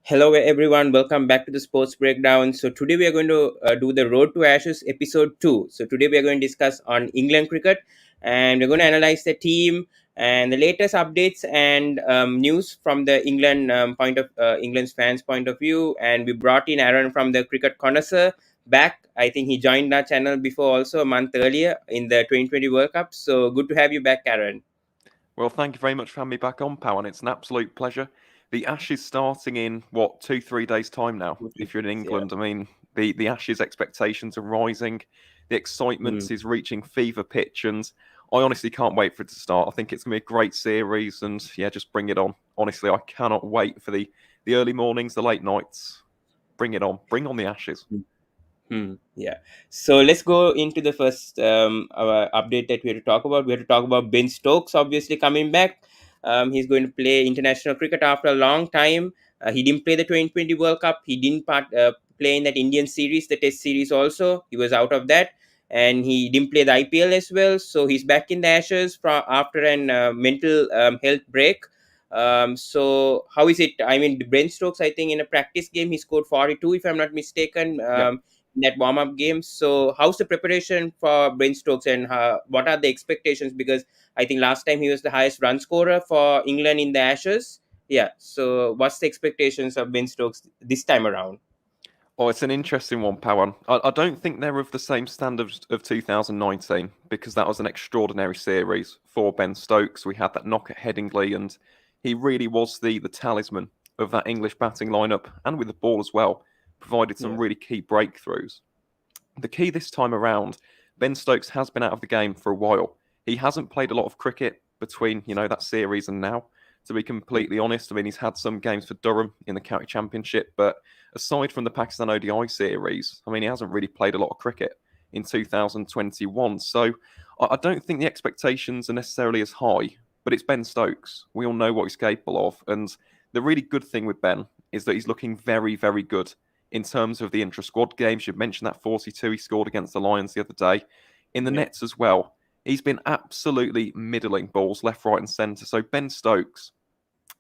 Hello, everyone. Welcome back to the Sports Breakdown. So today we are going to do the Road to Ashes episode 2. So today we are going to discuss on England cricket, and we're going to analyze the team and the latest updates and news from the England's fans point of view. And we brought in Aaron from the Cricket Connoisseur back. I think he joined our channel before also a month earlier in the 2020 World Cup. So good to have you back, Aaron. Well, thank you very much for having me back on, Pawan. It's an absolute pleasure. The Ashes starting in, 2, 3 days' time now, Two, three if you're in days, yeah. England. I mean, the Ashes expectations are rising. The excitement is reaching fever pitch, and I honestly can't wait for it to start. I think it's going to be a great series, and yeah, just bring it on. Honestly, I cannot wait for the early mornings, the late nights. Bring it on. Bring on the Ashes. Yeah. So let's go into the first update that we have to talk about. We have to talk about Ben Stokes, obviously coming back. He's going to play international cricket after a long time. He didn't play the 2020 World Cup. He didn't play in that Indian series, the Test series also. He was out of that. And he didn't play the IPL as well. So he's back in the Ashes after an mental health break. So how is it? I mean, Ben Stokes, I think in a practice game, he scored 42, if I'm not mistaken. Yeah. In that warm-up game. So how's the preparation for Ben Stokes, and what are the expectations? Because I think last time he was the highest run scorer for England in the Ashes. Yeah. So what's the expectations of Ben Stokes this time around? Oh, it's an interesting one, Pawan. I don't think they're of the same standard of 2019 because that was an extraordinary series for Ben Stokes. We had that knock at Headingley, and he really was the talisman of that English batting lineup, and with the ball as well, provided some Yeah. really key breakthroughs. The key this time around, Ben Stokes has been out of the game for a while. He hasn't played a lot of cricket between, that series and now. To be completely honest, I mean, he's had some games for Durham in the county championship, but aside from the Pakistan ODI series, I mean, he hasn't really played a lot of cricket in 2021. So I don't think the expectations are necessarily as high, but it's Ben Stokes. We all know what he's capable of. And the really good thing with Ben is that he's looking very, very good in terms of the intra-squad games. You've mentioned that 42 he scored against the Lions the other day. In the Yeah. nets as well, he's been absolutely middling balls left, right and centre. So Ben Stokes,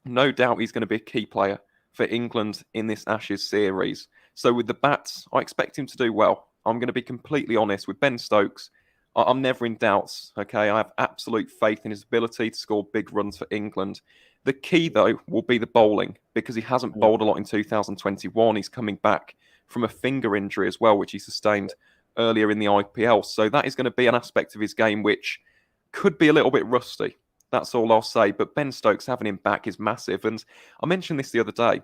no doubt he's going to be a key player for England in this Ashes series. So with the bats, I expect him to do well. I'm going to be completely honest with Ben Stokes. I'm never in doubts. Okay, I have absolute faith in his ability to score big runs for England. The key, though, will be the bowling because he hasn't Yeah. bowled a lot in 2021. He's coming back from a finger injury as well, which he sustained earlier in the IPL. So that is going to be an aspect of his game which could be a little bit rusty. That's all I'll say. But Ben Stokes having him back is massive. And I mentioned this the other day.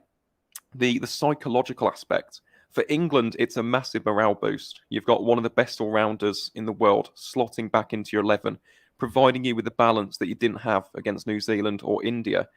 The psychological aspect. For England, it's a massive morale boost. You've got one of the best all-rounders in the world slotting back into your 11, providing you with the balance that you didn't have against New Zealand or India.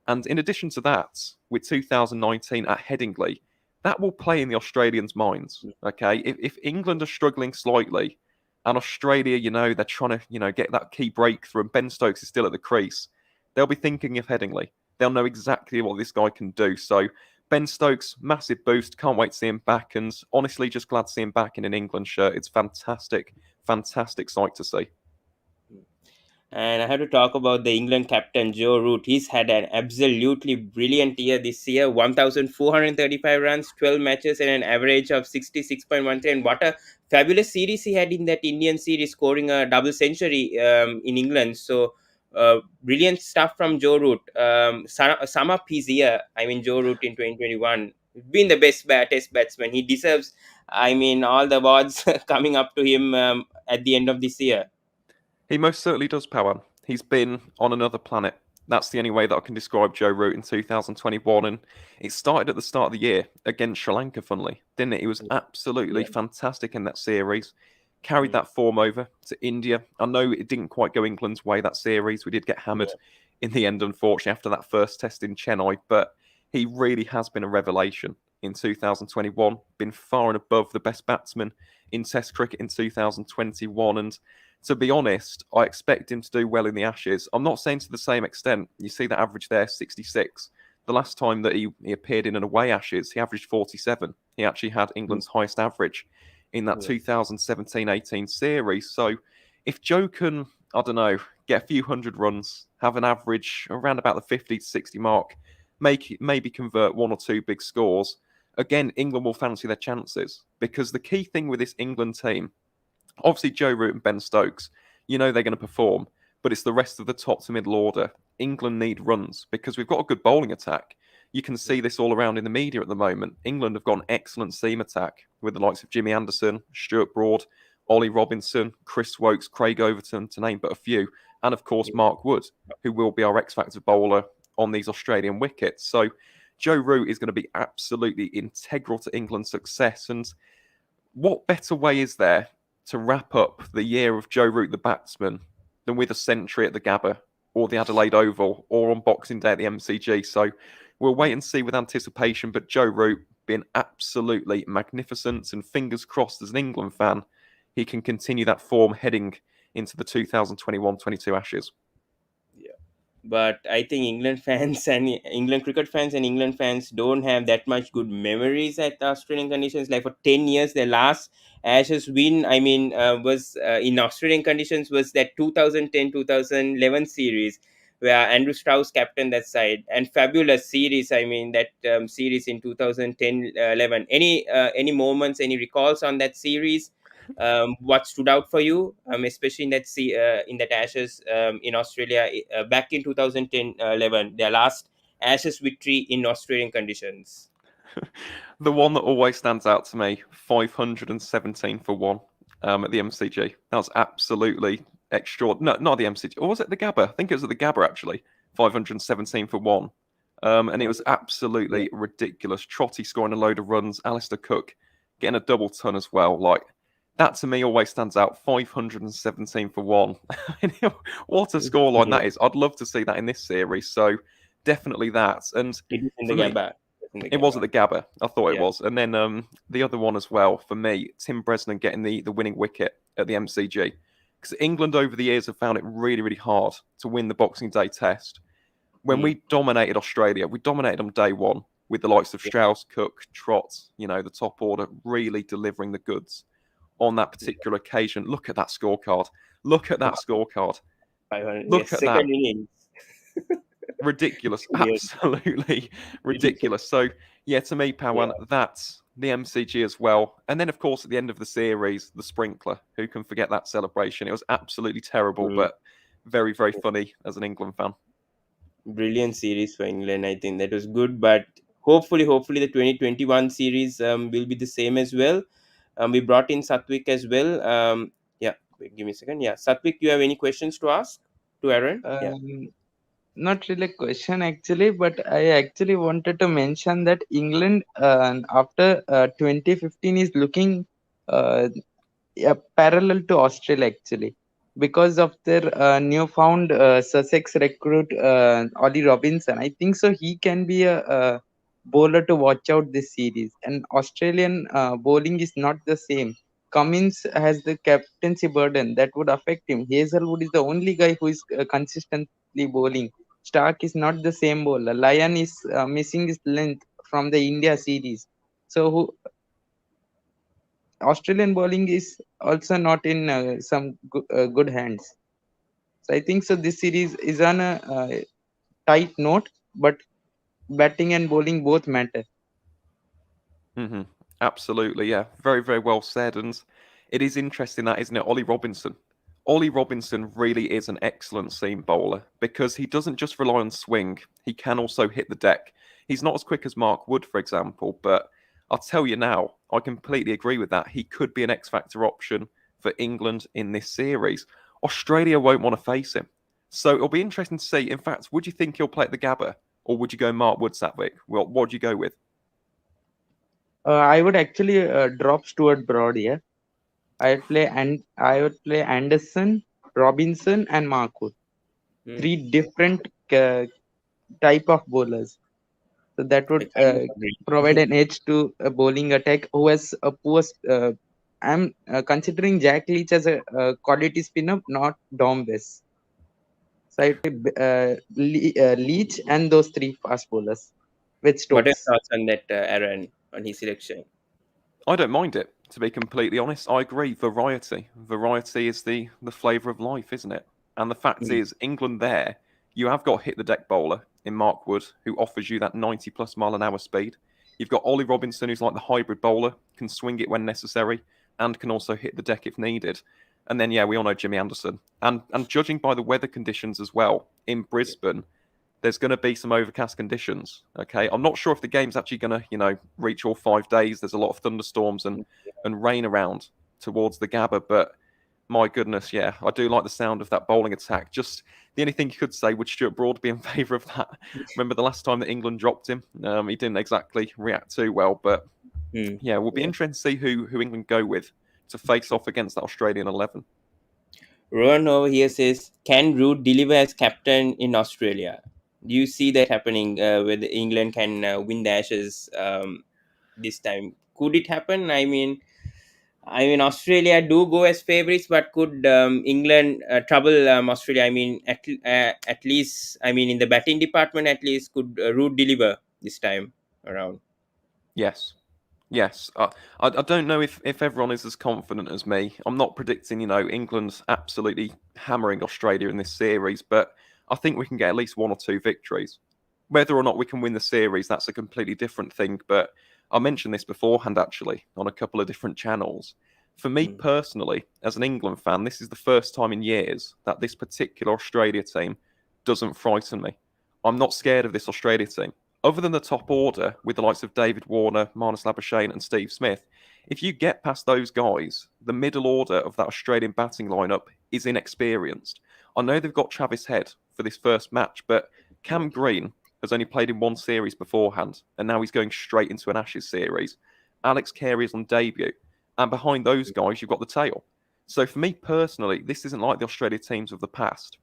And in addition to that, with 2019 at Headingley, that will play in the Australians' minds. Okay, if England are struggling slightly, and Australia, they're trying to, get that key breakthrough, and Ben Stokes is still at the crease, they'll be thinking of Headingley. They'll know exactly what this guy can do. So Ben Stokes, massive boost. Can't wait to see him back, and honestly, just glad to see him back in an England shirt. It's fantastic, fantastic sight to see. And I have to talk about the England captain Joe Root. He's had an absolutely brilliant year this year. 1,435 runs, 12 matches, and an average of 66.13. And what a fabulous series he had in that Indian series, scoring a double century in England. So brilliant stuff from Joe Root. Sum up his year. I mean, Joe Root in 2021 been the best test batsman. He deserves, I mean, all the awards coming up to him at the end of this year. He most certainly does, Pawan. He's been on another planet. That's the only way that I can describe Joe Root in 2021. And it started at the start of the year against Sri Lanka, funnily, didn't it? He was absolutely Yeah. fantastic in that series. Carried that form over to India. I know it didn't quite go England's way, that series. We did get hammered in the end, unfortunately, after that first test in Chennai. But he really has been a revelation in 2021. Been far and above the best batsman in Test cricket in 2021. And to be honest, I expect him to do well in the Ashes. I'm not saying to the same extent. You see that average there, 66. The last time that he appeared in an away Ashes, he averaged 47. He actually had England's highest average in that 2017-18 series. So if Joe can, I don't know, get a few hundred runs, have an average around about the 50 to 60 mark, maybe convert one or two big scores, again, England will fancy their chances. Because the key thing with this England team, obviously Joe Root and Ben Stokes, you know they're going to perform, but it's the rest of the top to middle order. England need runs because we've got a good bowling attack. You can see this all around in the media at the moment. England have got an excellent seam attack with the likes of Jimmy Anderson, Stuart Broad, Ollie Robinson, Chris Wokes, Craig Overton, to name but a few, and of course Mark Wood, who will be our X Factor bowler on these Australian wickets. So Joe Root is going to be absolutely integral to England's success. And what better way is there to wrap up the year of Joe Root, the batsman, than with a century at the Gabba or the Adelaide Oval or on Boxing Day at the MCG? So we'll wait and see with anticipation. But Joe Root being absolutely magnificent, and fingers crossed as an England fan, he can continue that form heading into the 2021-22 Ashes. But I think England fans and England cricket fans and England fans don't have that much good memories at the Australian conditions. Like for 10 years, their last Ashes win, was in Australian conditions was that 2010-2011 series where Andrew Strauss captained that side, and fabulous series. I mean that series in 2010-11. Any moments, any recalls on that series? What stood out for you, especially in that Ashes in Australia back in 2010-11, their last Ashes victory in Australian conditions? The one that always stands out to me, 517 for one at the MCG. That was absolutely extraordinary. No, not the MCG. Or was it the Gabba? I think it was at the Gabba, actually. 517 for one. And it was absolutely ridiculous. Trotty scoring a load of runs. Alistair Cook getting a double ton as well. Like, that to me always stands out. 517 for one. What a scoreline that is. I'd love to see that in this series. So definitely that. And It is in the for me, Gabba. it was at the Gabba. I thought it was. And then the other one as well, for me, Tim Bresnan getting the winning wicket at the MCG. Because England over the years have found it really, really hard to win the Boxing Day test. When we dominated Australia, we dominated them day one with the likes of Strauss, Cook, Trott, the top order, really delivering the goods on that particular occasion. Look at that scorecard. Look at that scorecard. Look at second that. innings. Ridiculous. Absolutely ridiculous. So, yeah, to me, Pawan, that's the MCG as well. And then, of course, at the end of the series, the sprinkler. Who can forget that celebration? It was absolutely terrible, but very, very funny as an England fan. Brilliant series for England. I think that was good, but hopefully the 2021 series will be the same as well. We brought in Satwik as well. Wait, give me a second. Yeah, Satwik, you have any questions to ask to Aaron? Not really a question actually, but I actually wanted to mention that England after 2015 is looking parallel to Australia actually, because of their newfound Sussex recruit Ollie Robinson. I think so he can be a bowler to watch out this series. And Australian bowling is not the same. Cummins has the captaincy burden that would affect him. Hazelwood is the only guy who is consistently bowling. Stark is not the same bowler. Lyon is missing his length from the India series. So Australian bowling is also not in some good hands. So I think so. This series is on a tight note, but batting and bowling both matter. Absolutely, yeah. Very, very well said. And it is interesting that, isn't it? Ollie Robinson. Ollie Robinson really is an excellent seam bowler because he doesn't just rely on swing. He can also hit the deck. He's not as quick as Mark Wood, for example, but I'll tell you now, I completely agree with that. He could be an X-Factor option for England in this series. Australia won't want to face him. So it'll be interesting to see. In fact, would you think he'll play at the Gabba? Or would you go Mark Wood, Satwik? Well, what would you go with? I would actually drop Stuart Broad here. I would play Anderson, Robinson, and Mark Wood. Three different type of bowlers. So that would provide an edge to a bowling attack who has a poor. I'm considering Jack Leach as a quality spinner, not Dom West. So I would Leach and those three fast bowlers with Stokes. What are your thoughts on that, Aaron, on his selection? I don't mind it, to be completely honest. I agree. Variety. Variety is the flavour of life, isn't it? And the fact is, England there, you have got hit the deck bowler in Mark Wood, who offers you that 90 plus mile an hour speed. You've got Ollie Robinson, who's like the hybrid bowler, can swing it when necessary and can also hit the deck if needed. And then, yeah, we all know Jimmy Anderson. And judging by the weather conditions as well, in Brisbane, there's going to be some overcast conditions. Okay, I'm not sure if the game's actually going to, reach all 5 days. There's a lot of thunderstorms and rain around towards the Gabba, but my goodness, yeah, I do like the sound of that bowling attack. Just the only thing you could say, would Stuart Broad be in favour of that? Remember the last time that England dropped him? He didn't exactly react too well, but yeah, we'll be interested to see who England go with to face off against that Australian 11. Rowan over here says, can Root deliver as captain in Australia? Do you see that happening where England can win the Ashes this time? Could it happen? I mean, Australia do go as favourites, but could England trouble Australia? I mean, at least, in the batting department, at least could Root deliver this time around? Yes. I don't know if everyone is as confident as me. I'm not predicting, England's absolutely hammering Australia in this series, but I think we can get at least 1 or 2 victories. Whether or not we can win the series, that's a completely different thing. But I mentioned this beforehand, actually, on a couple of different channels. For me personally, as an England fan, this is the first time in years that this particular Australia team doesn't frighten me. I'm not scared of this Australia team. Other than the top order with the likes of David Warner, Marnus Labuschagne and Steve Smith, if you get past those guys, the middle order of that Australian batting lineup is inexperienced. I know they've got Travis Head for this first match, but Cam Green has only played in 1 series beforehand, and now he's going straight into an Ashes series. Alex Carey is on debut, and behind those guys, you've got the tail. So for me personally, this isn't like the Australia teams of the past,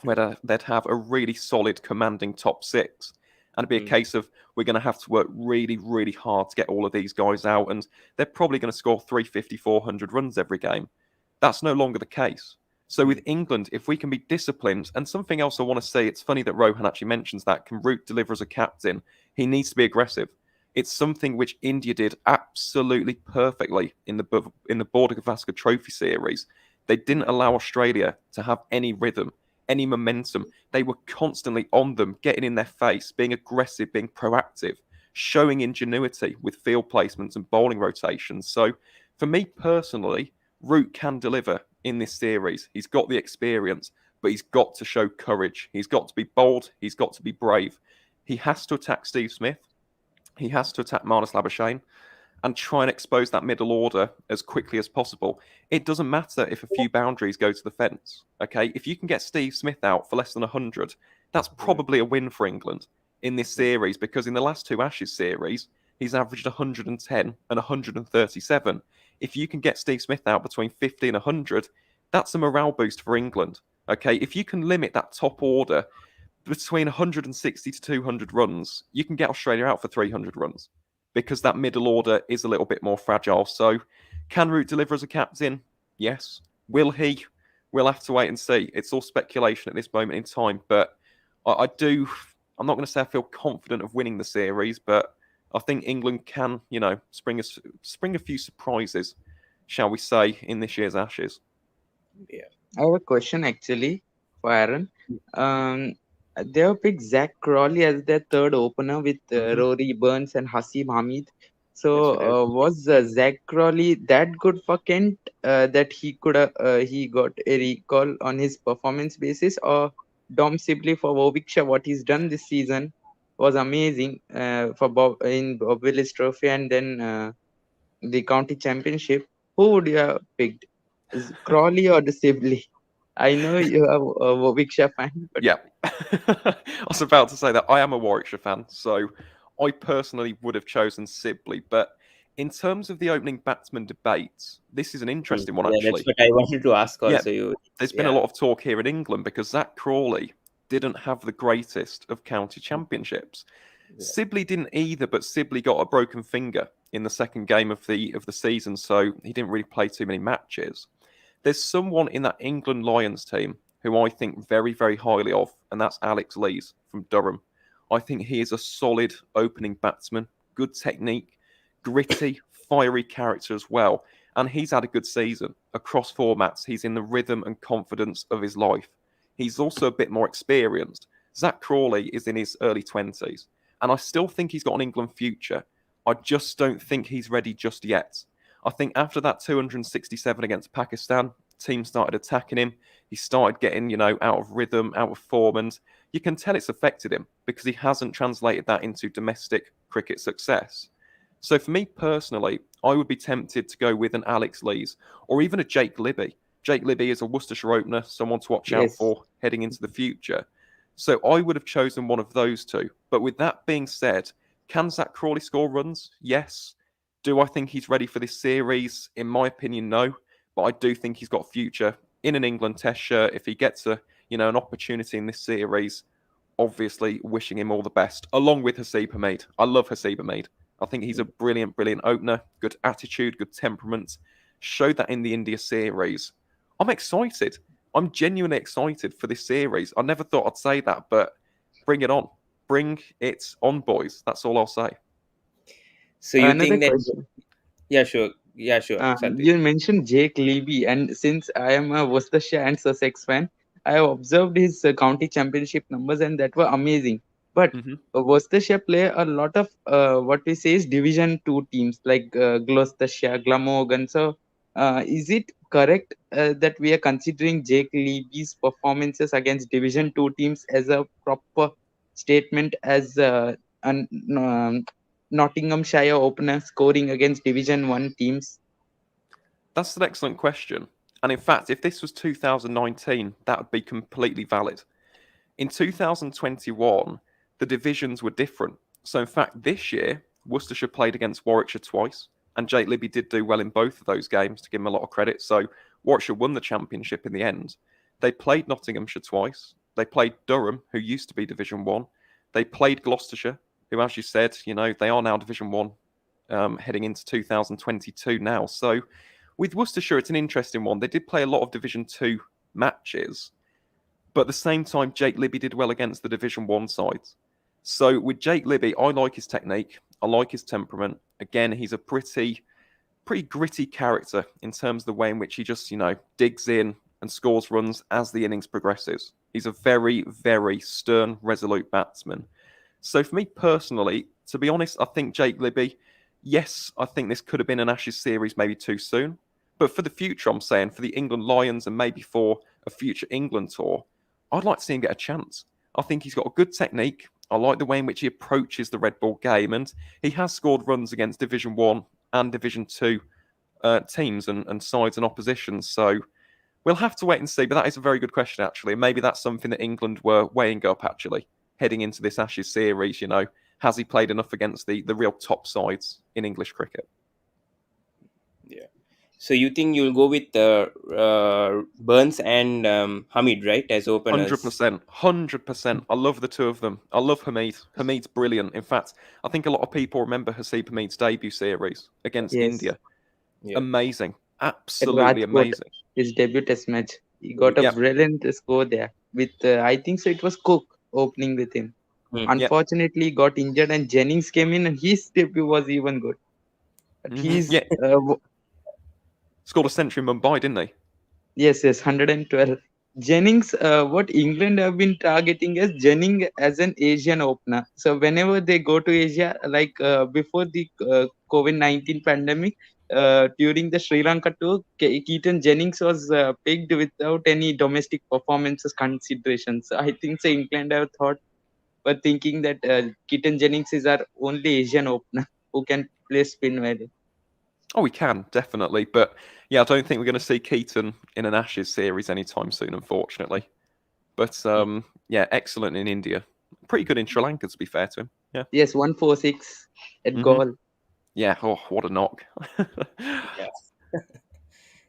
where they'd have a really solid, commanding top 6. And it'd be a case of we're going to have to work really, really hard to get all of these guys out. And they're probably going to score 350, 400 runs every game. That's no longer the case. So with England, if we can be disciplined, and something else I want to say, it's funny that Rohan actually mentions that, can Root deliver as a captain? He needs to be aggressive. It's something which India did absolutely perfectly in the Border Gavaskar Trophy series. They didn't allow Australia to have any rhythm, any momentum. They were constantly on them, getting in their face, being aggressive, being proactive, showing ingenuity with field placements and bowling rotations. So for me personally, Root can deliver in this series. He's got the experience, but he's got to show courage. He's got to be bold. He's got to be brave. He has to attack Steve Smith. He has to attack Marnus Labuschagne and try and expose that middle order as quickly as possible. It doesn't matter if a few boundaries go to the fence, okay? If you can get Steve Smith out for less than 100, that's probably a win for England in this series, because in the last 2 Ashes series, he's averaged 110 and 137. If you can get Steve Smith out between 50 and 100, that's a morale boost for England, okay? If you can limit that top order between 160 to 200 runs, you can get Australia out for 300 runs, because that middle order is a little bit more fragile. So can Root deliver as a captain? Yes. Will he? We'll have to wait and see. It's all speculation at this moment in time. But I'm not going to say I feel confident of winning the series, but I think England can, spring a few surprises, shall we say, in this year's Ashes. Yeah. I have a question actually for Aaron. They have picked Zach Crawley as their third opener with Rory Burns and Haseem Hamid. So was Zach Crawley that good for Kent that he got a recall on his performance basis, or Dom Sibley for Warwickshire? What he's done this season was amazing for in Bob Willis Trophy and then the county championship. Who would you have picked, Crawley or the Sibley? I know you are a Warwickshire fan, but yeah, I was about to say that I am a Warwickshire fan, so I personally would have chosen Sibley. But in terms of the opening batsman debate, this is an interesting one, actually. That's what I wanted to ask also. Yeah, there's been a lot of talk here in England because Zach Crawley didn't have the greatest of county championships. Sibley didn't either, but Sibley got a broken finger in the second game of the season, so he didn't really play too many matches. There's someone in that England Lions team who I think very, very highly of, and that's Alex Lees from Durham. I think he is a solid opening batsman, good technique, gritty, fiery character as well. And he's had a good season across formats. He's in the rhythm and confidence of his life. He's also a bit more experienced. Zach Crawley is in his early 20s, and I still think he's got an England future. I just don't think he's ready just yet. I think after that 267 against Pakistan, team started attacking him. He started getting, out of rhythm, out of form, and you can tell it's affected him because he hasn't translated that into domestic cricket success. So for me personally, I would be tempted to go with an Alex Lees or even a Jake Libby. Jake Libby is a Worcestershire opener, someone to watch out Yes. for heading into the future. So I would have chosen one of those two. But with that being said, can Zach Crawley score runs? Yes. Do I think he's ready for this series? In my opinion, no. But I do think he's got a future in an England Test shirt. If he gets an opportunity in this series, obviously wishing him all the best, along with Haseeb Hameed. I love Haseeb Hameed. I think he's a brilliant, brilliant opener. Good attitude, good temperament. Showed that in the India series. I'm excited. I'm genuinely excited for this series. I never thought I'd say that, but bring it on. Bring it on, boys. That's all I'll say. So you Another think that? question. Yeah, sure, Satwik. You mentioned Jake Levy, and since I am a Worcestershire and Sussex fan, I have observed his county championship numbers, and that were amazing. But Mm-hmm. Worcestershire play a lot of what we say is Division Two teams like Gloucestershire, Glamorgan. So, is it correct that we are considering Jake Levy's performances against Division Two teams as a proper statement as an Nottinghamshire opener scoring against Division One teams? That's an excellent question. And in fact, if this was 2019, that would be completely valid. In 2021, the divisions were different. So, in fact, this year, Worcestershire played against Warwickshire twice, and Jake Libby did do well in both of those games, to give him a lot of credit. So, Warwickshire won the championship in the end. They played Nottinghamshire twice. They played Durham, who used to be Division 1. They played Gloucestershire, who, as you said, they are now Division 1, heading into 2022 now. So, with Worcestershire, it's an interesting one. They did play a lot of Division 2 matches. But at the same time, Jake Libby did well against the Division 1 sides. So with Jake Libby, I like his technique. I like his temperament. Again, he's a pretty gritty character in terms of the way in which he just, digs in and scores runs as the innings progresses. He's a very, very stern, resolute batsman. So for me personally, to be honest, I think Jake Libby, yes, I think this could have been an Ashes series maybe too soon. But for the future, I'm saying, for the England Lions and maybe for a future England tour, I'd like to see him get a chance. I think he's got a good technique. I like the way in which he approaches the red ball game, and he has scored runs against Division 1 and Division 2 teams and sides and oppositions. So we'll have to wait and see. But that is a very good question, actually. Maybe that's something that England were weighing up, actually, heading into this Ashes series. Has he played enough against the real top sides in English cricket? Yeah. So you think you'll go with Burns and Hamid, right, as openers? 100%. I love the two of them. I love Hameed. Hameed's brilliant. In fact, I think a lot of people remember Haseeb Hameed's debut series against Yes. India. Yeah. Amazing. At Absolutely Rajkot, amazing. his debut test match. He got a Yep. brilliant score there with, I think so, it was Cook opening with him. Hmm. Unfortunately, he got injured and Jennings came in and his debut was even good. But he's, Yeah. Scored a century in Mumbai, didn't he? yes, 112. Jennings, what England have been targeting as Jennings as an Asian opener. So whenever they go to Asia, like before the COVID-19 pandemic, during the Sri Lanka tour, Keaton Jennings was picked without any domestic performances considerations. So I think so England have thought, but thinking that Keaton Jennings is our only Asian opener who can play spin well. Oh, we can, definitely. But yeah, I don't think we're going to see Keaton in an Ashes series anytime soon, unfortunately. But yeah, excellent in India. Pretty good in Sri Lanka, to be fair to him. Yeah. Yes, 146 at goal. Yeah. Oh, what a knock. Yeah.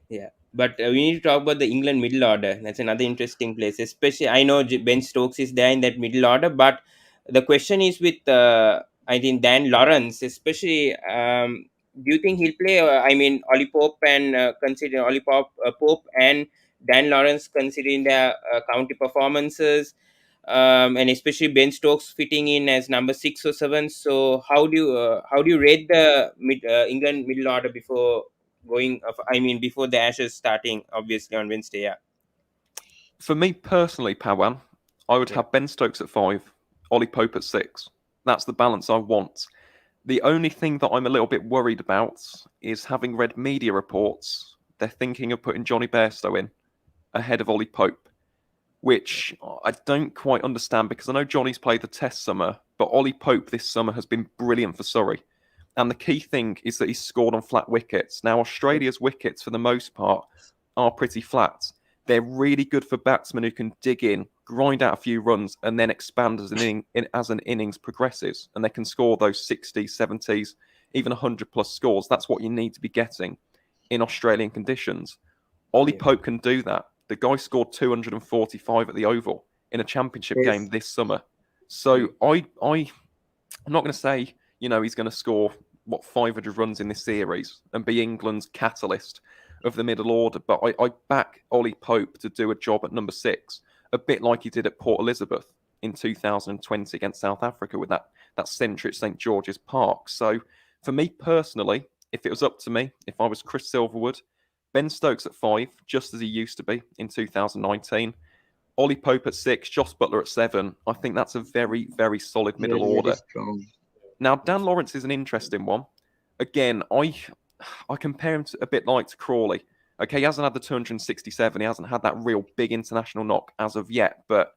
Yeah. But we need to talk about the England middle order. That's another interesting place. Especially, I know Ben Stokes is there in that middle order, but the question is with, I think, Dan Lawrence, especially. Do you think he'll play? I mean, Ollie Pope and considering Pope and Dan Lawrence considering their county performances, and especially Ben Stokes fitting in as number 6 or 7. So how do you rate the England middle order before going? Before the Ashes starting, obviously on Wednesday. Yeah. For me personally, Pawan, I would Yeah. have Ben Stokes at 5, Ollie Pope at 6. That's the balance I want. The only thing that I'm a little bit worried about is, having read media reports, they're thinking of putting Johnny Bairstow in ahead of Ollie Pope, which I don't quite understand, because I know Johnny's played the Test summer, but Ollie Pope this summer has been brilliant for Surrey. And the key thing is that he's scored on flat wickets. Now, Australia's wickets, for the most part, are pretty flat. They're really good for batsmen who can dig in, grind out a few runs, and then expand as an innings progresses. And they can score those 60s, 70s, even 100 plus scores. That's what you need to be getting in Australian conditions. Ollie Yeah. Pope can do that. The guy scored 245 at the Oval in a championship game Yes. this summer. So I'm not going to say, he's going to score 500 runs in this series and be England's catalyst of the middle order, but I back Ollie Pope to do a job at number 6, a bit like he did at Port Elizabeth in 2020 against South Africa with that century at St George's Park. So for me personally, if it was up to me, if I was Chris Silverwood, Ben Stokes at 5, just as he used to be in 2019. Ollie Pope at 6, Josh Butler at 7. I think that's a very, very solid middle Very, very order. strong. Now, Dan Lawrence is an interesting one. Again, I compare him a bit like to Crawley. Okay, he hasn't had the 267. He hasn't had that real big international knock as of yet, but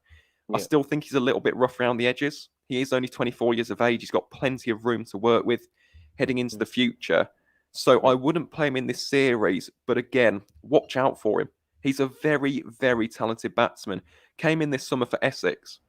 I still think he's a little bit rough around the edges. He is only 24 years of age. He's got plenty of room to work with heading into the future. So I wouldn't play him in this series, but again, watch out for him. He's a very, very talented batsman. Came in this summer for Essex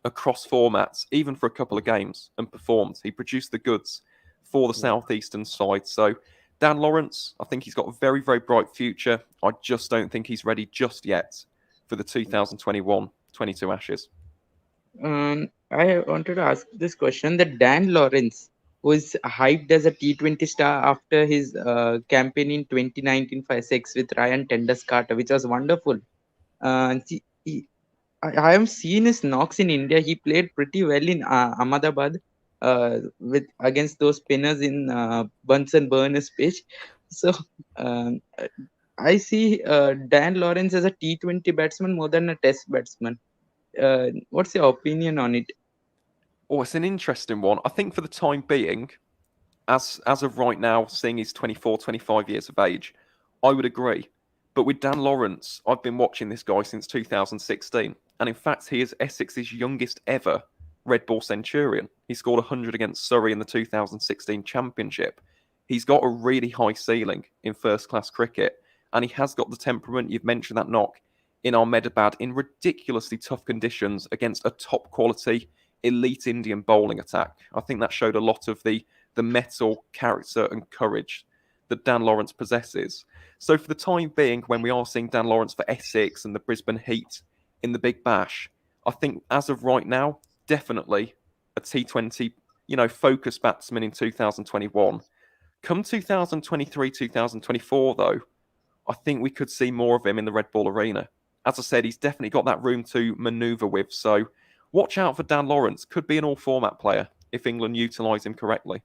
across formats, even for a couple of games, and performed. He produced the goods for the southeastern side. So Dan Lawrence, I think he's got a very, very bright future. I just don't think he's ready just yet for the 2021-22 Ashes. I wanted to ask this question: that Dan Lawrence was hyped as a T20 star after his campaign in 2019 for Essex with Ryan Tenders-Carter, which was wonderful. I have seen his knocks in India. He played pretty well in Ahmedabad with against those spinners in Bunsen Burner's pitch. So um, I see Dan Lawrence as a T20 batsman more than a Test batsman. What's your opinion on it? Oh, it's an interesting one. I think for the time being, as of right now, seeing he's 24, 25 years of age, I would agree. But with Dan Lawrence, I've been watching this guy since 2016. And in fact, he is Essex's youngest ever red ball centurion. He scored 100 against Surrey in the 2016 Championship. He's got a really high ceiling in first class cricket. And he has got the temperament. You've mentioned that knock in Ahmedabad in ridiculously tough conditions against a top quality elite Indian bowling attack. I think that showed a lot of the mettle, character, and courage that Dan Lawrence possesses. So for the time being, when we are seeing Dan Lawrence for Essex and the Brisbane Heat in the Big Bash, I think as of right now, definitely a T20, focused batsman in 2021. Come 2023, 2024, though, I think we could see more of him in the red ball arena. As I said, he's definitely got that room to manoeuvre with. So watch out for Dan Lawrence. Could be an all-format player if England utilise him correctly.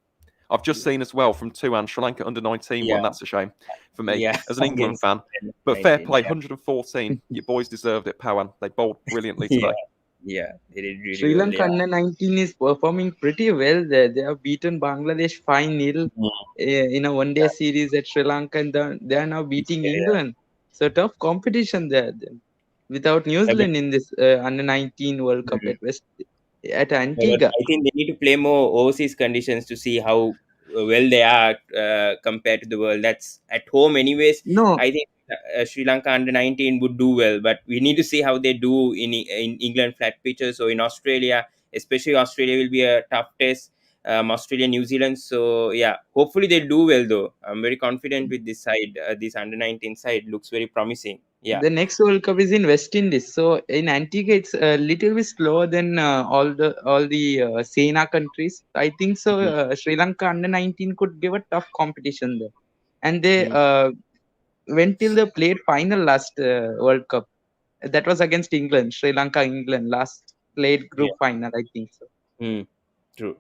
I've just seen as well from Tuan, Sri Lanka under-19 one. That's a shame for me as an England fan. But fair play, 114. Your boys deserved it, Pawan. They bowled brilliantly today. They did really Sri well. Lanka under 19 is performing pretty well there. They have beaten Bangladesh 5-0 in a one-day series at Sri Lanka, and they are now beating England. So tough competition there. Without New Zealand in this under 19 World Cup at Antigua. I think they need to play more overseas conditions to see how well they are compared to the world. That's at home, anyways. No, I think Sri Lanka under 19 would do well, but we need to see how they do in England flat pitches. Or in Australia, especially Australia will be a tough test. Australia, New Zealand. So yeah, hopefully they do well though. I'm very confident with this side. This under 19 side looks very promising. Yeah. the next World Cup is in West Indies. So in Antigua, it's a little bit slower than all the SENA countries. I think so. Sri Lanka under 19 could give a tough competition there, and they went till the played final last World Cup. That was against England, Sri Lanka, England last played group final. I think so. True.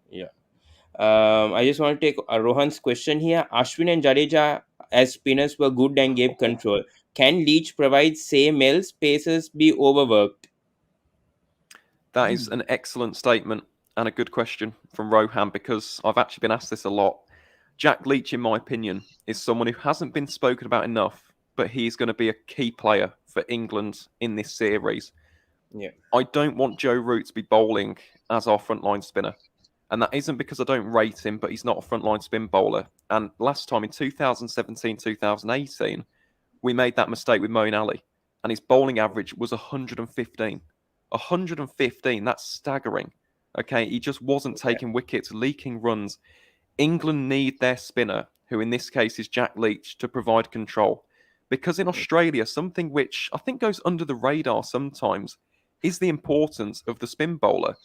Yeah. I just want to take Rohan's question here. Ashwin and Jadeja as spinners were good and gave control. Can Leach provide same else? Pacers be overworked? That is an excellent statement and a good question from Rohan, because I've actually been asked this a lot. Jack Leach, in my opinion, is someone who hasn't been spoken about enough, but he's going to be a key player for England in this series. Yeah. I don't want Joe Root to be bowling as our frontline spinner. And that isn't because I don't rate him, but he's not a frontline spin bowler. And last time in 2017, 2018, we made that mistake with Moeen Ali, and his bowling average was 115. 115, that's staggering. Okay, he just wasn't taking wickets, leaking runs. England need their spinner, who in this case is Jack Leach, to provide control. Because in Australia, something which I think goes under the radar sometimes is the importance of the spin bowler.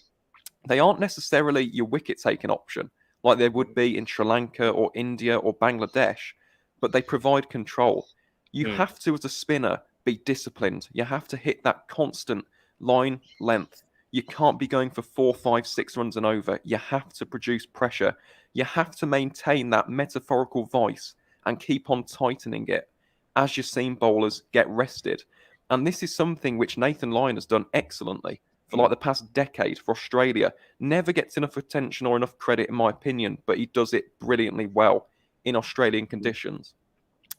They aren't necessarily your wicket taking option like they would be in Sri Lanka or India or Bangladesh, but they provide control. You have to, as a spinner, be disciplined. You have to hit that constant line length. You can't be going for 4, 5, 6 runs and over. You have to produce pressure. You have to maintain that metaphorical voice and keep on tightening it as your seam bowlers get rested. And this is something which Nathan Lyon has done excellently for like the past decade for Australia. Never gets enough attention or enough credit, in my opinion, but he does it brilliantly well in Australian conditions.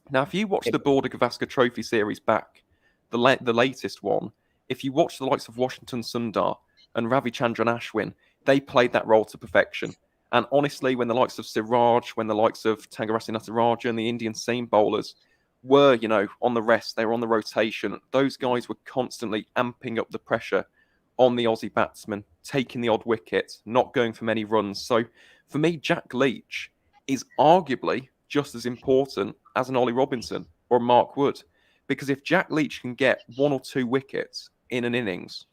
Now, if you watch the Border Gavaskar Trophy series back, the latest one, if you watch the likes of Washington Sundar and Ravichandran Ashwin, they played that role to perfection. And honestly, when the likes of Siraj, when the likes of Tangarasi Nataraja and the Indian seam bowlers were, on the rest, they were on the rotation, those guys were constantly amping up the pressure on the Aussie batsman, taking the odd wicket, not going for many runs. So for me, Jack Leach is arguably just as important as an Ollie Robinson or Mark Wood. Because if Jack Leach can get 1 or 2 wickets in an innings,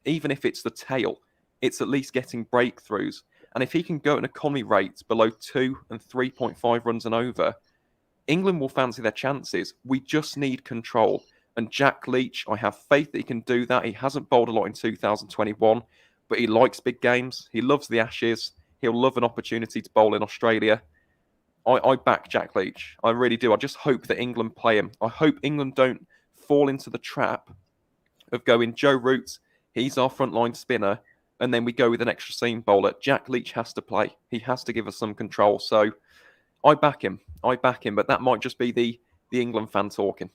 even if it's the tail, it's at least getting breakthroughs. And if he can go at an economy rate below 2 and 3.5 runs and over, England will fancy their chances. We just need control. And Jack Leach, I have faith that he can do that. He hasn't bowled a lot in 2021, but he likes big games. He loves the Ashes. He'll love an opportunity to bowl in Australia. I back Jack Leach. I really do. I just hope that England play him. I hope England don't fall into the trap of going Joe Root, he's our frontline spinner, and then we go with an extra seam bowler. Jack Leach has to play. He has to give us some control. So I back him. But that might just be the England fan talking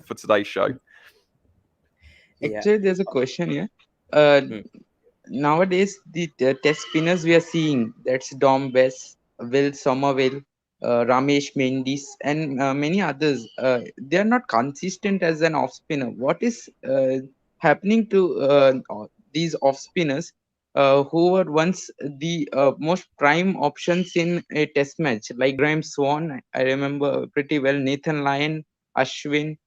for today's show. Actually, there's a question here. Nowadays, the test spinners we are seeing, that's Dom West, Will Somerville, Ramesh Mendis, and many others, they are not consistent as an off spinner. What is happening to these off spinners who were once the most prime options in a test match, like Graham Swan? I remember pretty well Nathan Lyon, Ashwin,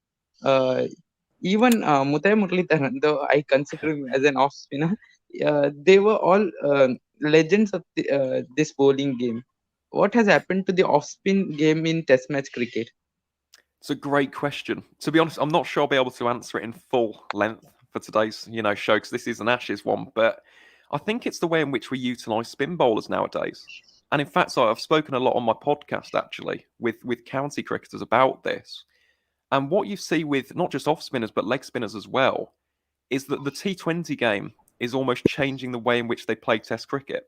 even Mutai Muralidharan, though I consider him as an off spinner. They were all legends of this bowling game. What has happened to the off spin game in Test match cricket? It's a great question. To be honest, I'm not sure I'll be able to answer it in full length for today's show, because this is an Ashes one. But I think it's the way in which we utilise spin bowlers nowadays. And in fact, I've spoken a lot on my podcast actually with county cricketers about this. And what you see with not just off spinners but leg spinners as well is that the T20 game is almost changing the way in which they play Test cricket.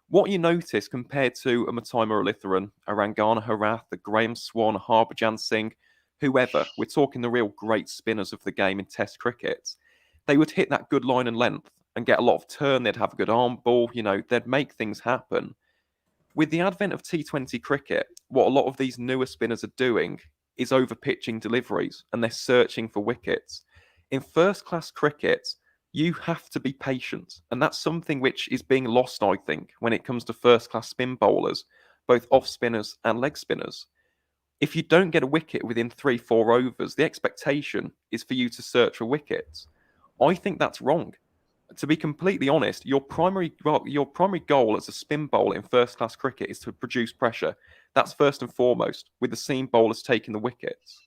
What you notice compared to a Matai Muralitharan, a Rangana Harath, a Graham Swan, a Harbhajan Singh, whoever, we're talking the real great spinners of the game in Test cricket, they would hit that good line and length and get a lot of turn. They'd have a good arm ball, they'd make things happen. With the advent of T20 cricket, what a lot of these newer spinners are doing is over-pitching deliveries, and they're searching for wickets. In first-class cricket, you have to be patient, and that's something which is being lost, I think, when it comes to first-class spin bowlers, both off-spinners and leg spinners. If you don't get a wicket within 3-4 overs, the expectation is for you to search for wickets. I think that's wrong. To be completely honest, your primary goal as a spin bowler in first-class cricket is to produce pressure. That's first and foremost, with the seam bowlers taking the wickets.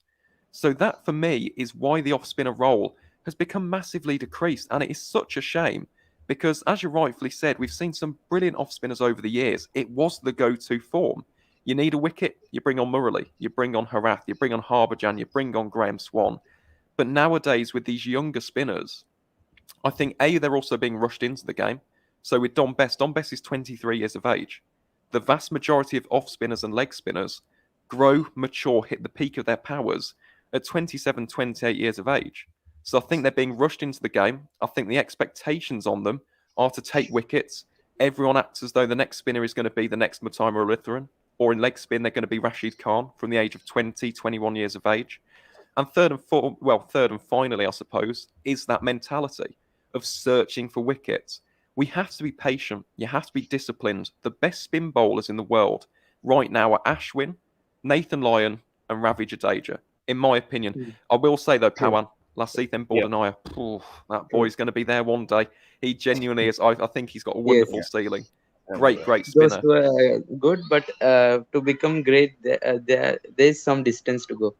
So that, for me, is why the off-spinner role has become massively decreased, and it is such a shame because, as you rightfully said, we've seen some brilliant off-spinners over the years. It was the go-to form. You need a wicket, you bring on Murali, you bring on Harath, you bring on Harbhajan, you bring on Graham Swan. But nowadays, with these younger spinners, I think they're also being rushed into the game. So with Don Best is 23 years of age. The vast majority of off spinners and leg spinners grow, mature, hit the peak of their powers at 27, 28 years of age. So I think they're being rushed into the game. I think the expectations on them are to take wickets. Everyone acts as though the next spinner is going to be the next Muttiah Muratharan, or in leg spin, they're going to be Rashid Khan from the age of 20, 21 years of age. And third and finally, I suppose, is that mentality of searching for wickets. We have to be patient. You have to be disciplined. The best spin bowlers in the world right now are Ashwin, Nathan Lyon, and Ravi Jadeja, in my opinion. Mm. I will say, though, True. Pawan, Lasithan Bordenaya, that boy's going to be there one day. He genuinely is. I think he's got a wonderful ceiling. Great Those spinner. were good, but to become great, there's some distance to go.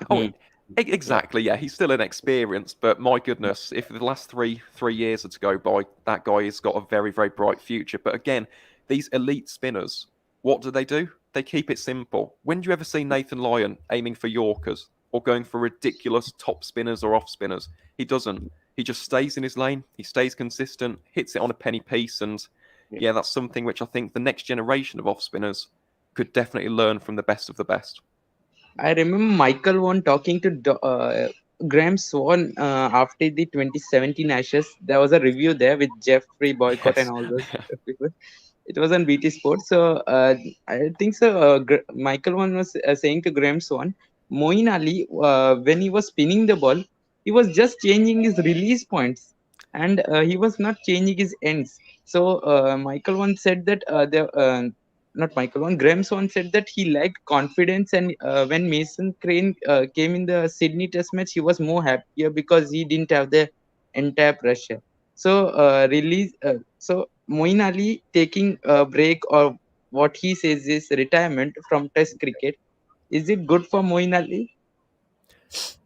Oh, exactly. Yeah, he's still inexperienced, but my goodness, if the last three years are to go by, that guy has got a very, very bright future. But again, these elite spinners, what do? They keep it simple. When do you ever see Nathan Lyon aiming for Yorkers or going for ridiculous top spinners or off spinners? He doesn't. He just stays in his lane. He stays consistent, hits it on a penny piece, and yeah, that's something which I think the next generation of off spinners could definitely learn from the best of the best. I remember Michael Vaughan talking to Graham Swan after the 2017 Ashes. There was a review there with Jeffrey Boycott and all those people. It was on BT Sports. So I think so. Michael Vaughan was saying to Graham Swan, Moeen Ali, when he was spinning the ball, he was just changing his release points, and he was not changing his ends. So Michael Vaughan said that not Michael Vaughan, Graham Swan said that he lacked confidence, and when Mason Crane came in the Sydney Test match, he was more happier because he didn't have the entire pressure. So so Moeen Ali taking a break, or what he says is retirement from Test cricket. Is it good for Moeen Ali?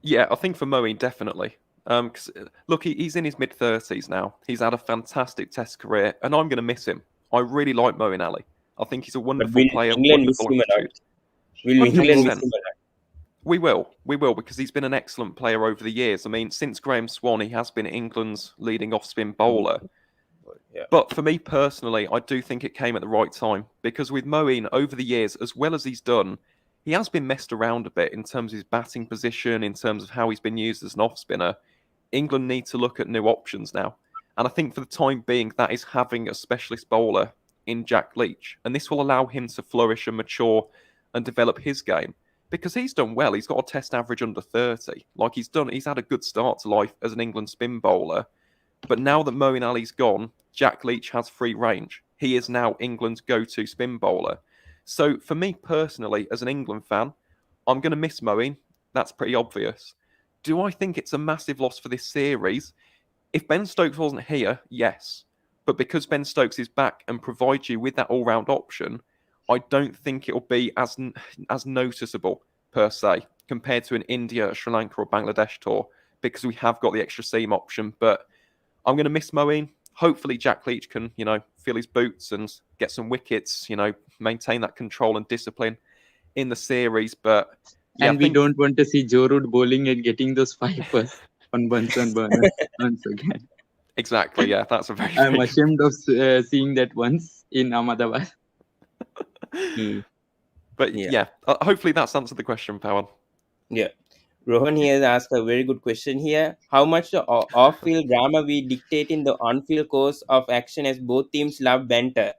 Yeah, I think for Moeen, definitely. Cause, look, he's in his mid-30s now. He's had a fantastic Test career, and I'm going to miss him. I really like Moeen Ali. I think he's a wonderful player, England miss wonderful him a lot? attitude. Will England miss 100%. him a lot? We will, because he's been an excellent player over the years. I mean, since Graham Swan, he has been England's leading off-spin bowler. Yeah. But for me personally, I do think it came at the right time, because with Moeen, over the years, as well as he's done, he has been messed around a bit in terms of his batting position, in terms of how he's been used as an off-spinner. England need to look at new options now. And I think for the time being, that is having a specialist bowler in Jack Leach. And this will allow him to flourish and mature and develop his game. Because he's done well. He's got a Test average under 30. Like he's had a good start to life as an England spin bowler. But now that Moeen Ali's gone, Jack Leach has free range. He is now England's go-to spin bowler. So for me personally, as an England fan, I'm going to miss Moeen. That's pretty obvious. Do I think it's a massive loss for this series? If Ben Stokes wasn't here, yes. But because Ben Stokes is back and provides you with that all-round option, I don't think it'll be as noticeable, per se, compared to an India, Sri Lanka or Bangladesh tour, because we have got the extra seam option. But I'm going to miss Moeen. Hopefully Jack Leach can, feel his boots and get some wickets, maintain that control and discipline in the series. But yeah, And we don't want to see Joe Root bowling and getting those fifers on Bunsen burner once again. Exactly, yeah, that's a very I'm big... ashamed of seeing that once in Ahmedabad. But yeah, hopefully that's answered the question, Pawan. Yeah. Rohan here has asked a very good question here. How much the off-field drama we dictate in the on-field course of action, as both teams love banter?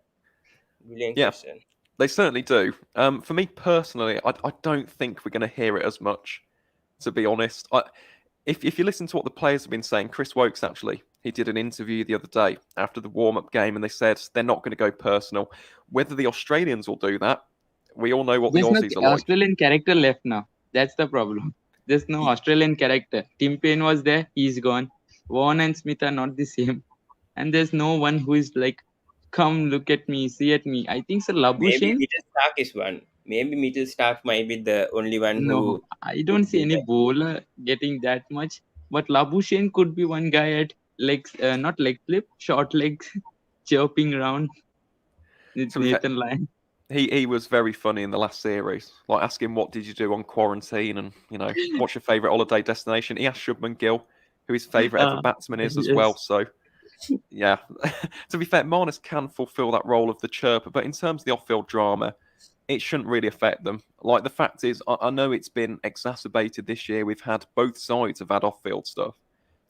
Brilliant question. They certainly do. For me personally, I don't think we're going to hear it as much, to be honest. If you listen to what the players have been saying, Chris Wokes actually, he did an interview the other day after the warm-up game, and they said they're not going to go personal. Whether the Australians will do that, we all know what the Aussies are like. Australian character left now. That's the problem. There's no Australian character. Tim Payne was there. He's gone. Vaughan and Smith are not the same. And there's no one who is like, come look at me, see at me. I think so. Labuschagne. Maybe Mitchell Stark is one. Maybe Mitchell Stark might be the only one who... I don't see any bowler getting that much. But Labuschagne could be one guy at legs, not leg flip, short legs, chirping around. It's Nathan Lyon. He was very funny in the last series, like asking what did you do on quarantine and, what's your favourite holiday destination. He asked Shubman Gill, who his favourite ever batsman is as well. Yes. So, yeah. To be fair, Marnus can fulfil that role of the chirper, but in terms of the off-field drama, it shouldn't really affect them. Like, the fact is, I know it's been exacerbated this year. We've had both sides have had off-field stuff,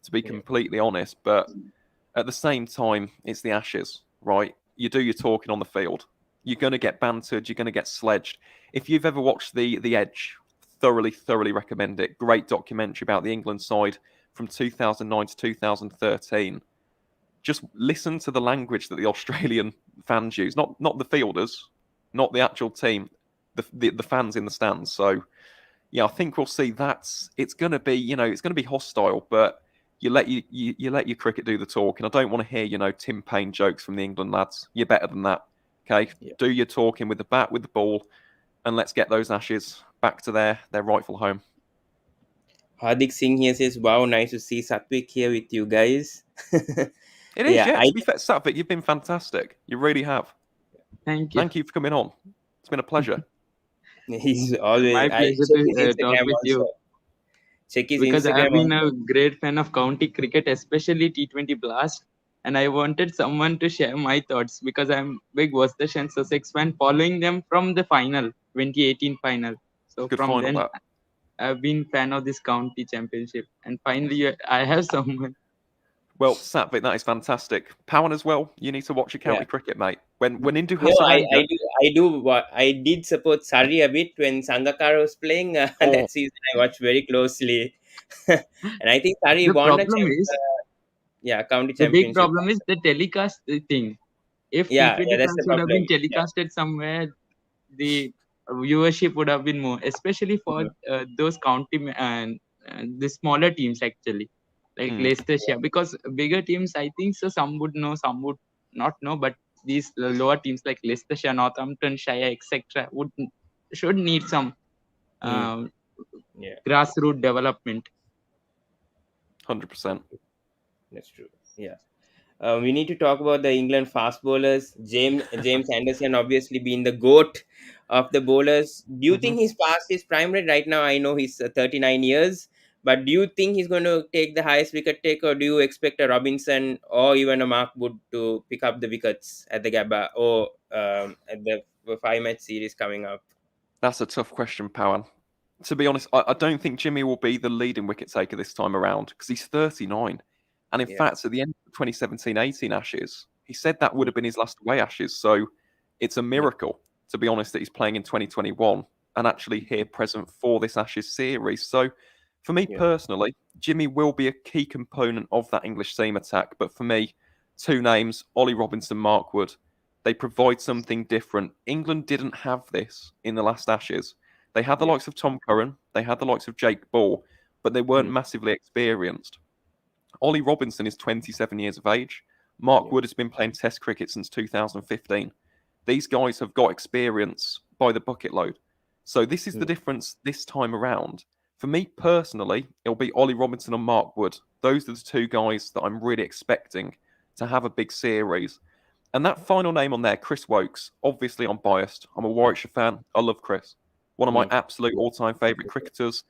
to be completely honest. But at the same time, it's the Ashes, right? You do your talking on the field. You're going to get bantered. You're going to get sledged. If you've ever watched The Edge, thoroughly recommend it. Great documentary about the England side from 2009 to 2013. Just listen to the language that the Australian fans use. Not the fielders, not the actual team, the fans in the stands. So, yeah, I think we'll see it's going to be, it's going to be hostile, but you let your cricket do the talking. I don't want to hear, Tim Payne jokes from the England lads. You're better than that. Okay? Yeah. Do your talking with the bat, with the ball, and let's get those Ashes back to their rightful home. Hardik Singh here says, "Wow, nice to see Satwik here with you guys." It is, yeah. To be fair, Satvik, you've been fantastic. You really have. Thank you. Thank you for coming on. It's been a pleasure. He's always. My I pleasure check his to talk Instagram with you. also. Check his Because I have Instagram been also. a great fan of county cricket, especially T20 Blast, and I wanted someone to share my thoughts because I'm big Worcestershire and Sussex fan, following them from the final, 2018 final. So Good from final, then, that. I've been fan of this county championship, and finally, I have someone. Well, Satvik, that is fantastic. Pawan as well. You need to watch your county cricket, mate. When Indu No, Hasaranga, I did support Surrey a bit when Sangakkara was playing. That season, I watched very closely, and I think Surrey The won problem is, county the big championship. problem is the telecast thing. If Yeah, T20 that's the match would have been problem. Yeah. telecasted somewhere, the viewership would have been more, especially for those and the smaller teams actually, like Leicestershire. Because bigger teams, I think so, some would know, some would not know, but these lower teams like Leicestershire, Northamptonshire, etc., should need some Mm. um, Yeah, grassroots development. 100%. that's true. Yeah. We need to talk about the England fast bowlers. James Anderson obviously being the goat of the bowlers. Do you think he's past his prime right now? I know he's 39 years, but do you think he's going to take the highest wicket take, or do you expect a Robinson or even a Mark Wood to pick up the wickets at the Gabba or at the 5 match series coming up? That's a tough question, Pawan. To be honest, I don't think Jimmy will be the leading wicket taker this time around because he's 39. And in fact, at the end of the 2017-18 Ashes, he said that would have been his last away Ashes. So it's a miracle, to be honest, that he's playing in 2021 and actually here present for this Ashes series. So for me personally, Jimmy will be a key component of that English seam attack. But for me, two names, Ollie Robinson, Mark Wood. They provide something different. England didn't have this in the last Ashes. They had the likes of Tom Curran, they had the likes of Jake Ball, but they weren't massively experienced. Ollie Robinson is 27 years of age. Mark Wood has been playing Test cricket since 2015. These guys have got experience by the bucket load. So this is the difference this time around. For me personally, it'll be Ollie Robinson and Mark Wood. Those are the two guys that I'm really expecting to have a big series. And that final name on there, Chris Wokes, obviously I'm biased. I'm a Warwickshire fan. I love Chris. One of my absolute all-time favourite cricketers.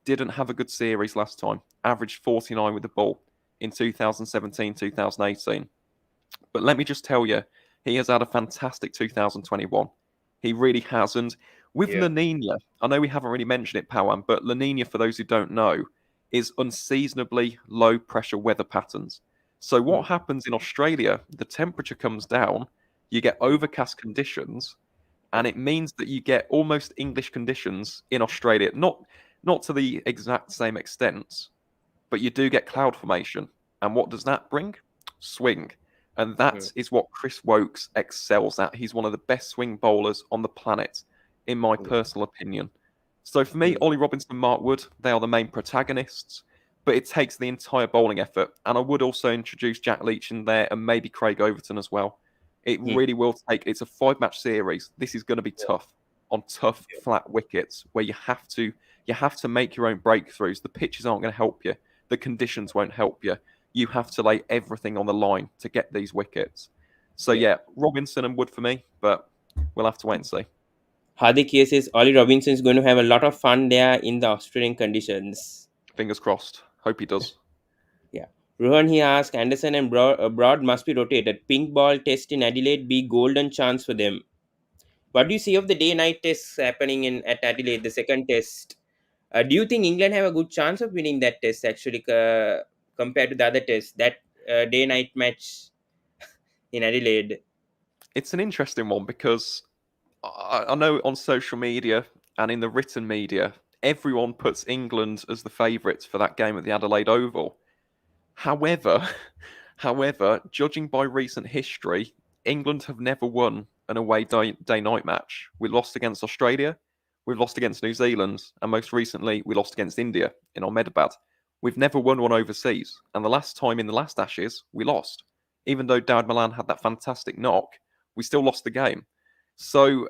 Didn't have a good series last time. Averaged 49 with the ball in 2017, 2018. But let me just tell you, he has had a fantastic 2021. He really has. And with La Nina, I know we haven't really mentioned it, Pawan, but La Nina, for those who don't know, is unseasonably low pressure weather patterns. So what happens in Australia, the temperature comes down, you get overcast conditions, and it means that you get almost English conditions in Australia. Not to the exact same extent, but you do get cloud formation. And what does that bring? Swing. And that is what Chris Wokes excels at. He's one of the best swing bowlers on the planet, in my personal opinion. So for me, Ollie Robinson and Mark Wood, they are the main protagonists, but it takes the entire bowling effort. And I would also introduce Jack Leach in there and maybe Craig Overton as well. It really will take, it's a 5-match series. This is going to be tough on tough, flat wickets where you have to make your own breakthroughs. The pitches aren't going to help you. The conditions won't help you. You have to lay everything on the line to get these wickets. So yeah, Robinson and Wood for me, but we'll have to wait and see. Hardik here says Ollie Robinson is going to have a lot of fun there in the Australian conditions. Fingers crossed. Hope he does. Rohan he asked Anderson and Broad must be rotated. Pink ball test in Adelaide be golden chance for them. What do you see of the day-night tests happening in at Adelaide, the second test? Do you think England have a good chance of winning that test actually compared to the other tests? That day-night match in Adelaide. It's an interesting one because I know on social media and in the written media, everyone puts England as the favourites for that game at the Adelaide Oval. However, however, judging by recent history, England have never won an away day-night match. We lost against Australia, we've lost against New Zealand, and most recently we lost against India in Ahmedabad. We've never won one overseas, and the last time in the last Ashes we lost. Even though Dawid Malan had that fantastic knock, we still lost the game. So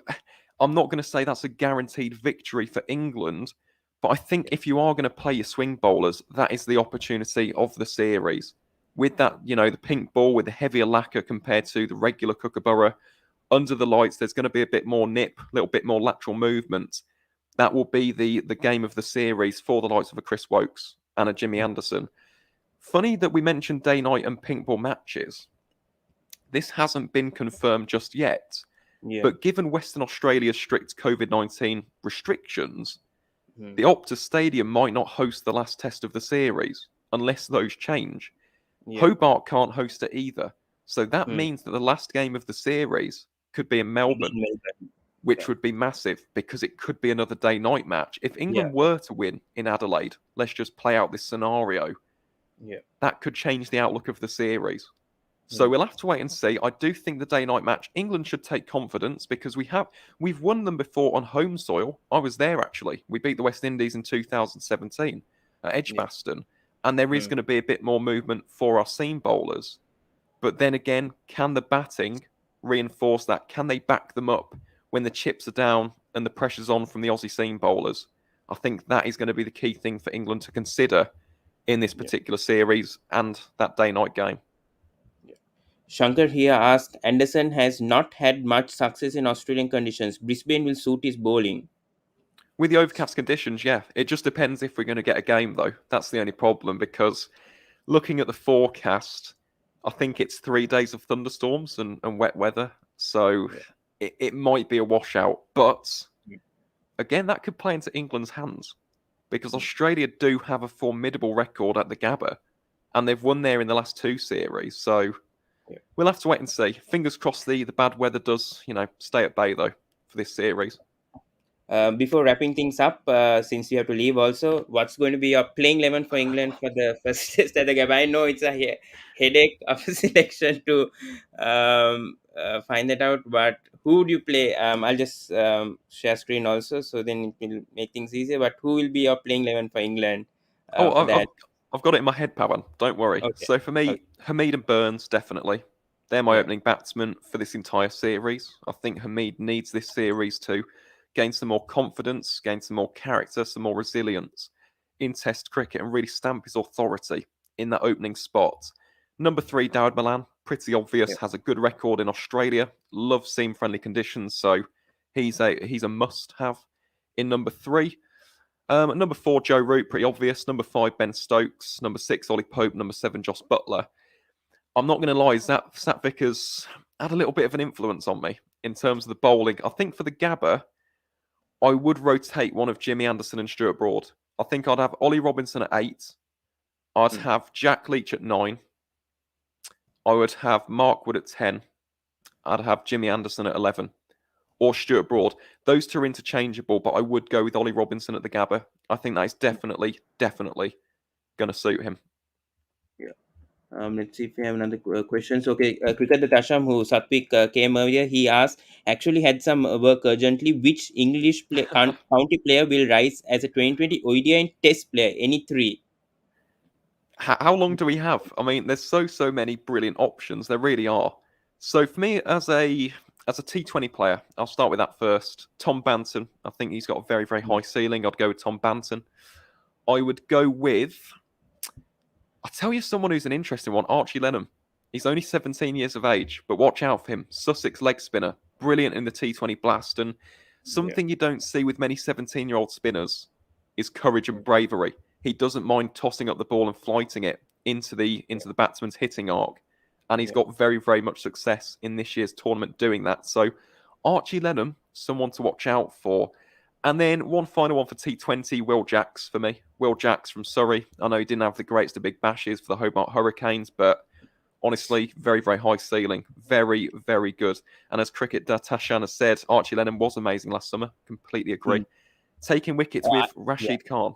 I'm not going to say that's a guaranteed victory for England, but I think if you are going to play your swing bowlers, that is the opportunity of the series. With that, the pink ball with the heavier lacquer compared to the regular Kookaburra, under the lights, there's going to be a bit more nip, a little bit more lateral movement. That will be the game of the series for the likes of a Chris Wokes and a Jimmy Anderson. Funny that we mentioned day, night and pink ball matches. This hasn't been confirmed just yet. Yeah. But given Western Australia's strict COVID-19 restrictions, Hmm. the Optus Stadium might not host the last test of the series unless those change. Yeah. Hobart can't host it either. So that Hmm. means that the last game of the series could be in Melbourne, which would be massive because it could be another day-night match. If England were to win in Adelaide, let's just play out this scenario, that could change the outlook of the series. So we'll have to wait and see. I do think the day-night match, England should take confidence because we've won them before on home soil. I was there actually. We beat the West Indies in 2017 at Edgbaston, and there is going to be a bit more movement for our seam bowlers. But then again, can the batting reinforce that? Can they back them up when the chips are down and the pressure's on from the Aussie seam bowlers? I think that is going to be the key thing for England to consider in this particular series and that day-night game. Shankar here asked, Anderson has not had much success in Australian conditions. Brisbane will suit his bowling. With the overcast conditions, yeah. It just depends if we're going to get a game, though. That's the only problem, because looking at the forecast, I think it's 3 days of thunderstorms and wet weather. So it might be a washout. But again, that could play into England's hands, because Australia do have a formidable record at the Gabba, and they've won there in the last 2 series. So we'll have to wait and see. Fingers crossed the bad weather does, stay at bay, though, for this series. Before wrapping things up, since you have to leave also, what's going to be your playing 11 for England for the first test at the Gabba? I know it's a headache of a selection to find that out, but who would you play? I'll just share screen also, so then it will make things easier. But who will be your playing 11 for England for that? I've got it in my head, Pawan. Don't worry. Okay. So for me, Hamid and Burns, definitely. They're my opening batsmen for this entire series. I think Hamid needs this series to gain some more confidence, gain some more character, some more resilience in Test cricket and really stamp his authority in that opening spot. Number 3, Dawid Malan, pretty obvious, has a good record in Australia, loves seam-friendly conditions, so he's a must-have in number 3. Number 4, Joe Root, pretty obvious. Number 5, Ben Stokes. Number 6, Ollie Pope. Number 7, Jos Butler. I'm not going to lie, Sat Vickers had a little bit of an influence on me in terms of the bowling. I think for the Gabba, I would rotate one of Jimmy Anderson and Stuart Broad. I think I'd have Ollie Robinson at 8. I'd have Jack Leach at 9. I would have Mark Wood at 10. I'd have Jimmy Anderson at 11. Or Stuart Broad. Those 2 are interchangeable, but I would go with Ollie Robinson at the Gabba. I think that is definitely going to suit him. Let's see if we have another questions. Okay, Cricket the Tasham, who Satvik came earlier, he asked, actually had some work urgently. Which English county player will rise as a 2020 ODI and Test player? Any 3? How long do we have? I mean, there's so many brilliant options. There really are. So for me, as a T20 player, I'll start with that first. Tom Banton. I think he's got a very, very high ceiling. I'd go with Tom Banton. I would go with... I'll tell you someone who's an interesting one, Archie Lennon. He's only 17 years of age, but watch out for him. Sussex leg spinner, brilliant in the T20 blast, and something you don't see with many 17-year-old spinners is courage and bravery. He doesn't mind tossing up the ball and flighting it into the batsman's hitting arc, and he's got very, very much success in this year's tournament doing that. So Archie Lennon, someone to watch out for. And then one final one for T20, Will Jacks for me. Will Jacks from Surrey. I know he didn't have the greatest of big bashes for the Hobart Hurricanes, but honestly, very, very high ceiling. Very, very good. And as Cricket Tashan has said, Archie Lennon was amazing last summer. Completely agree. Taking wickets with Rashid Khan.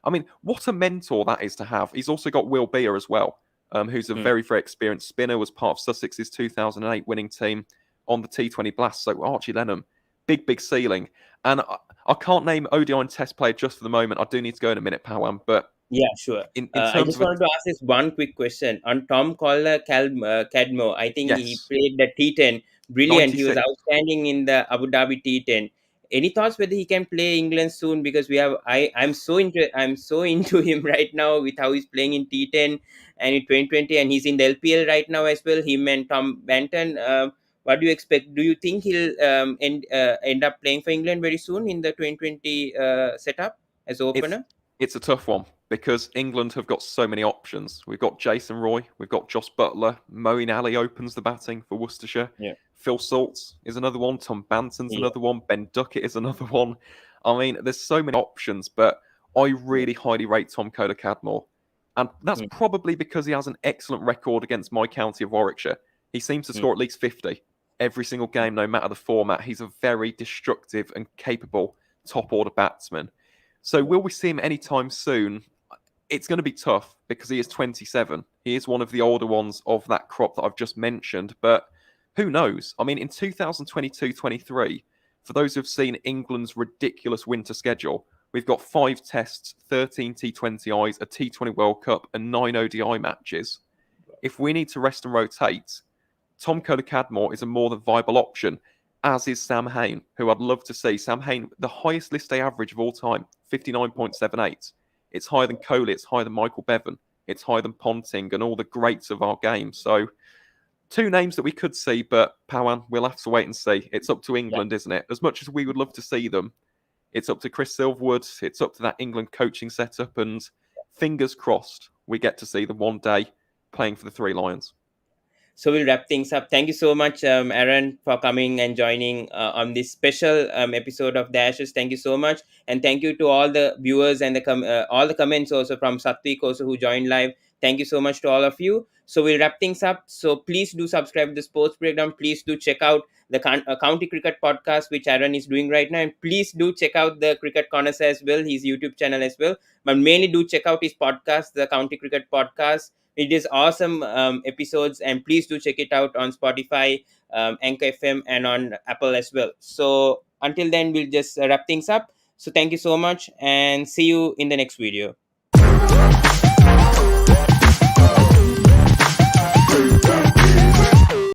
I mean, what a mentor that is to have. He's also got Will Beer as well, who's a very, very experienced spinner, was part of Sussex's 2008 winning team on the T20 Blast. So Archie Lennon, big, big ceiling. And I can't name ODI and Test player just for the moment. I do need to go in a minute, Pawan. But yeah, sure. In I terms just of wanted to ask this one quick question on Tom Cadmo. I think he yes, played the T10 brilliant. He was 96. outstanding in the Abu Dhabi T10. Any thoughts whether he can play England soon? Because we have I'm so into him right now with how he's playing in T10 and in 2020, and he's in the LPL right now as well. Him and Tom Banton. What do you expect? Do you think he'll end up playing for England very soon in the 2020 setup as opener? It's a tough one because England have got so many options. We've got Jason Roy, we've got Josh Butler, Moeen Ali opens the batting for Worcestershire. Yeah. Phil Saltz is another one. Tom Banton's Yeah. another one. Ben Duckett is another one. I mean, there's so many options, but I really highly rate Tom Cadmore. And that's probably because he has an excellent record against my county of Warwickshire. He seems to score at least 50 every single game, no matter the format. He's a very destructive and capable top order batsman. So will we see him anytime soon? It's going to be tough because he is 27. He is one of the older ones of that crop that I've just mentioned. But who knows? I mean, in 2022-23, for those who've seen England's ridiculous winter schedule, we've got 5 tests, 13 T20Is, a T20 World Cup, and 9 ODI matches. If we need to rest and rotate, Tom Cadmore is a more than viable option, as is Sam Hain, who I'd love to see. Sam Hain, the highest list day average of all time, 59.78. It's higher than Kohli, it's higher than Michael Bevan, it's higher than Ponting and all the greats of our game. So 2 names that we could see, but Pawan, we'll have to wait and see. It's up to England, isn't it? As much as we would love to see them, it's up to Chris Silverwood, it's up to that England coaching setup, and fingers crossed we get to see them one day playing for the 3 Lions. So we'll wrap things up. Thank you so much, Aaron, for coming and joining on this special episode of The Ashes. Thank you so much, and thank you to all the viewers and all the comments also from Satvik also who joined live. Thank you so much to all of you. So we'll wrap things up. So please do subscribe to the Sports Breakdown. Please do check out the County Cricket podcast, which Aaron is doing right now, and please do check out the Cricket Connoisseur as well, his YouTube channel as well. But mainly do check out his podcast, the County Cricket podcast. It is awesome episodes, and please do check it out on Spotify, Anchor FM, and on Apple as well. So until then, we'll just wrap things up. So thank you so much, and see you in the next video.